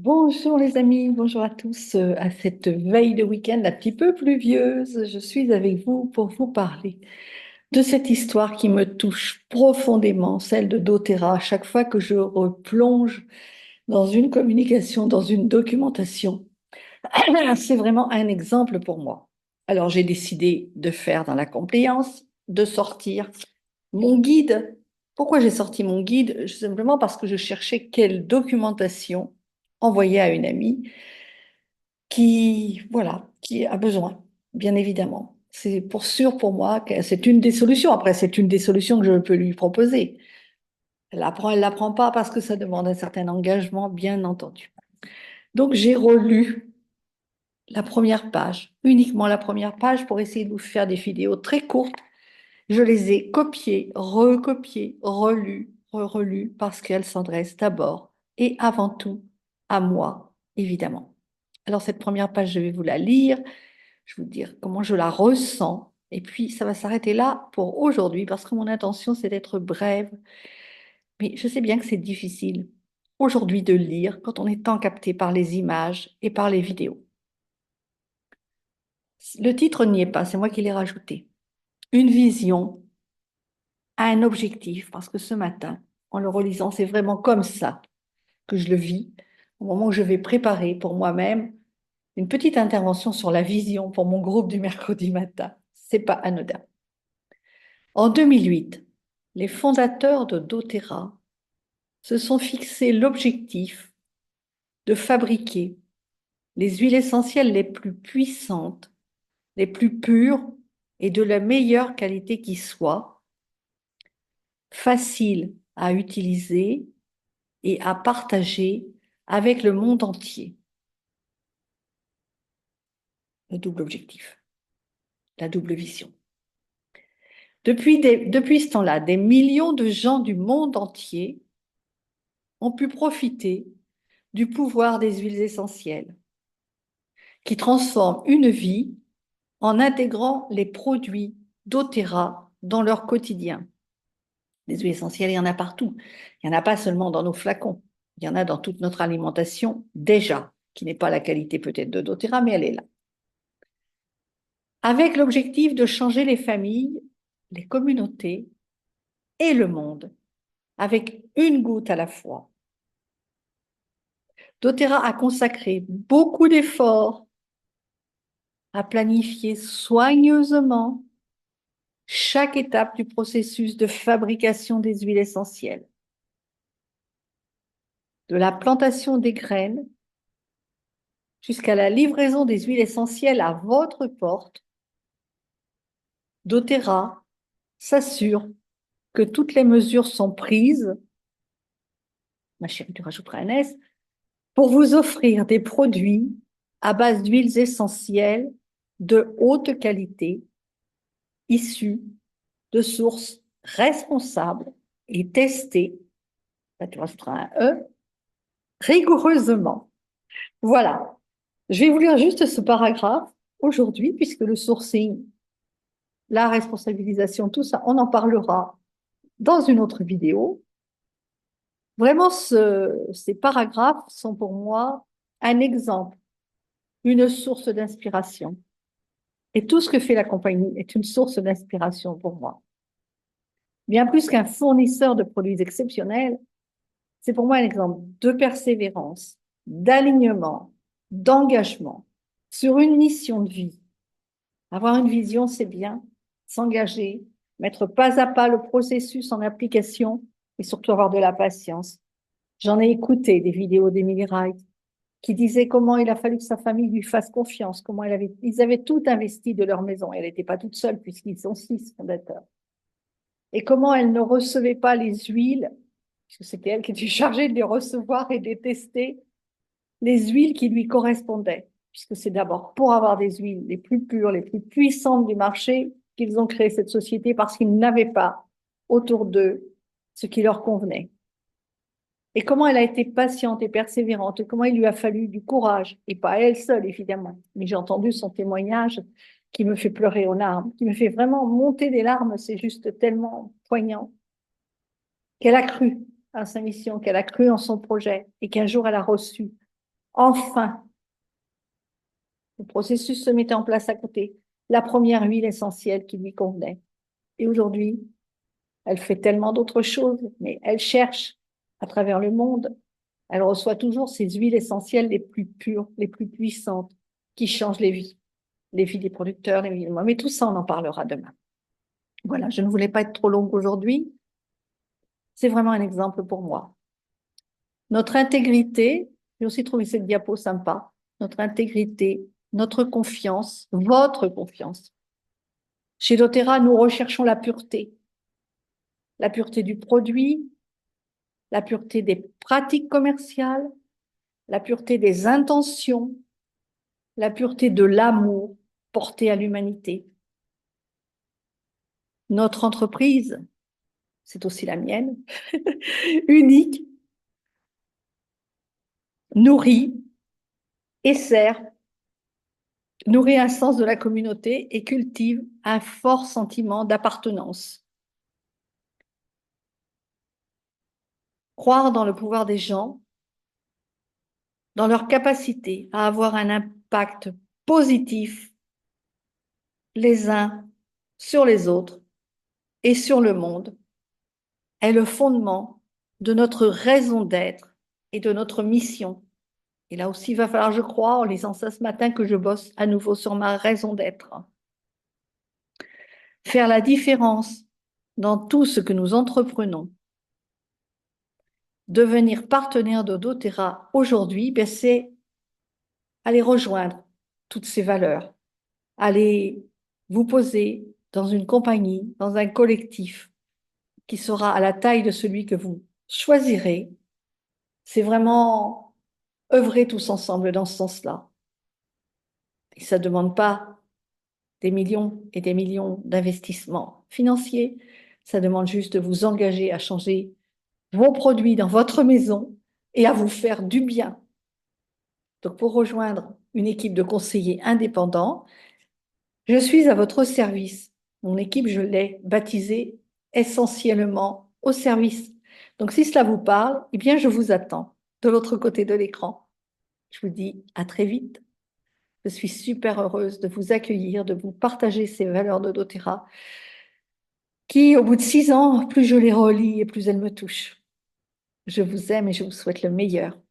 Bonjour les amis, bonjour à tous. À cette veille de week-end un petit peu pluvieuse, je suis avec vous pour vous parler de cette histoire qui me touche profondément, celle de doTERRA. À chaque fois que je replonge dans une communication, dans une documentation, c'est vraiment un exemple pour moi. Alors j'ai décidé de faire dans la compliance, de sortir mon guide. Pourquoi j'ai sorti mon guide? Simplement parce que je cherchais quelle documentation envoyer à une amie qui, voilà, qui a besoin, bien évidemment. C'est pour sûr pour moi que c'est une des solutions. Après, c'est une des solutions que je peux lui proposer. Elle l'apprend pas parce que ça demande un certain engagement, bien entendu. Donc, j'ai relu la première page, uniquement la première page pour essayer de vous faire des vidéos très courtes. Je les ai copiées, recopiées, relues, relues parce qu'elles s'adressent d'abord et avant tout à moi, évidemment. Alors, cette première page, je vais vous la lire. Je vais vous dire comment je la ressens. Et puis, ça va s'arrêter là pour aujourd'hui parce que mon intention, c'est d'être brève. Mais je sais bien que c'est difficile aujourd'hui de lire quand on est tant capté par les images et par les vidéos. Le titre n'y est pas, c'est moi qui l'ai rajouté. Une vision a un objectif parce que ce matin, en le relisant, c'est vraiment comme ça que je le vis au moment où je vais préparer pour moi-même une petite intervention sur la vision pour mon groupe du mercredi matin. C'est pas anodin. En 2008, les fondateurs de doTERRA se sont fixé l'objectif de fabriquer les huiles essentielles les plus puissantes, les plus pures et de la meilleure qualité qui soit, faciles à utiliser et à partager avec le monde entier. Le double objectif, la double vision. Depuis ce temps-là, des millions de gens du monde entier ont pu profiter du pouvoir des huiles essentielles qui transforment une vie en intégrant les produits doTERRA dans leur quotidien. Les huiles essentielles, il y en a partout. Il n'y en a pas seulement dans nos flacons. Il y en a dans toute notre alimentation déjà, qui n'est pas la qualité peut-être de doTERRA, mais elle est là. Avec l'objectif de changer les familles, les communautés et le monde, avec une goutte à la fois. doTERRA a consacré beaucoup d'efforts à planifier soigneusement chaque étape du processus de fabrication des huiles essentielles, de la plantation des graines jusqu'à la livraison des huiles essentielles à votre porte. doTERRA s'assure que toutes les mesures sont prises, ma chérie, tu rajouteras un S, pour vous offrir des produits à base d'huiles essentielles de haute qualité, issus de sources responsables et testées, là tu rajouteras un E, rigoureusement. Voilà. Je vais vous lire juste ce paragraphe aujourd'hui, puisque le sourcing, la responsabilisation, tout ça, on en parlera dans une autre vidéo. Vraiment, ces paragraphes sont pour moi un exemple, une source d'inspiration. Et tout ce que fait la compagnie est une source d'inspiration pour moi. Bien plus qu'un fournisseur de produits exceptionnels, c'est pour moi un exemple de persévérance, d'alignement, d'engagement sur une mission de vie. Avoir une vision, c'est bien. S'engager, mettre pas à pas le processus en application et surtout avoir de la patience. J'en ai écouté des vidéos d'Emily Wright qui disait comment il a fallu que sa famille lui fasse confiance, comment ils avaient tout investi de leur maison. Elle n'était pas toute seule puisqu'ils sont 6 fondateurs. Et comment elle ne recevait pas les huiles, puisque c'était elle qui était chargée de les recevoir et de les tester, les huiles qui lui correspondaient, puisque c'est d'abord pour avoir des huiles les plus pures, les plus puissantes du marché qu'ils ont créé cette société parce qu'ils n'avaient pas autour d'eux ce qui leur convenait. Et comment elle a été patiente et persévérante, et comment il lui a fallu du courage, et pas elle seule évidemment, mais j'ai entendu son témoignage qui me fait pleurer aux larmes, qui me fait vraiment monter des larmes, c'est juste tellement poignant, qu'elle a cru à sa mission, qu'elle a cru en son projet, et qu'un jour elle a reçu Enfin, le processus se mettait en place à côté. La première huile essentielle qui lui convenait. Et aujourd'hui, elle fait tellement d'autres choses, mais elle cherche à travers le monde. Elle reçoit toujours ces huiles essentielles les plus pures, les plus puissantes, qui changent les vies des producteurs, les vies de moi. Mais tout ça, on en parlera demain. Voilà, je ne voulais pas être trop longue aujourd'hui. C'est vraiment un exemple pour moi. Notre intégrité, j'ai aussi trouvé cette diapo sympa, notre intégrité, notre confiance, votre confiance. Chez doTERRA, nous recherchons la pureté du produit, la pureté des pratiques commerciales, la pureté des intentions, la pureté de l'amour porté à l'humanité. Notre entreprise, c'est aussi la mienne, unique, nourrit et sert, nourrit un sens de la communauté et cultive un fort sentiment d'appartenance. Croire dans le pouvoir des gens, dans leur capacité à avoir un impact positif les uns sur les autres et sur le monde est le fondement de notre raison d'être et de notre mission. Et là aussi, il va falloir, je crois, en lisant ça ce matin, que je bosse à nouveau sur ma raison d'être. Faire la différence dans tout ce que nous entreprenons. Devenir partenaire de doTERRA aujourd'hui, c'est aller rejoindre toutes ces valeurs, aller vous poser dans une compagnie, dans un collectif qui sera à la taille de celui que vous choisirez. C'est vraiment œuvrer tous ensemble dans ce sens-là. Et ça ne demande pas des millions et des millions d'investissements financiers. Ça demande juste de vous engager à changer vos produits dans votre maison et à vous faire du bien. Donc, pour rejoindre une équipe de conseillers indépendants, je suis à votre service. Mon équipe, je l'ai baptisée essentiellement au service. Donc, si cela vous parle, eh bien, je vous attends de l'autre côté de l'écran. Je vous dis à très vite. Je suis super heureuse de vous accueillir, de vous partager ces valeurs de doTERRA qui, au bout de 6 ans, plus je les relis et plus elles me touchent. Je vous aime et je vous souhaite le meilleur.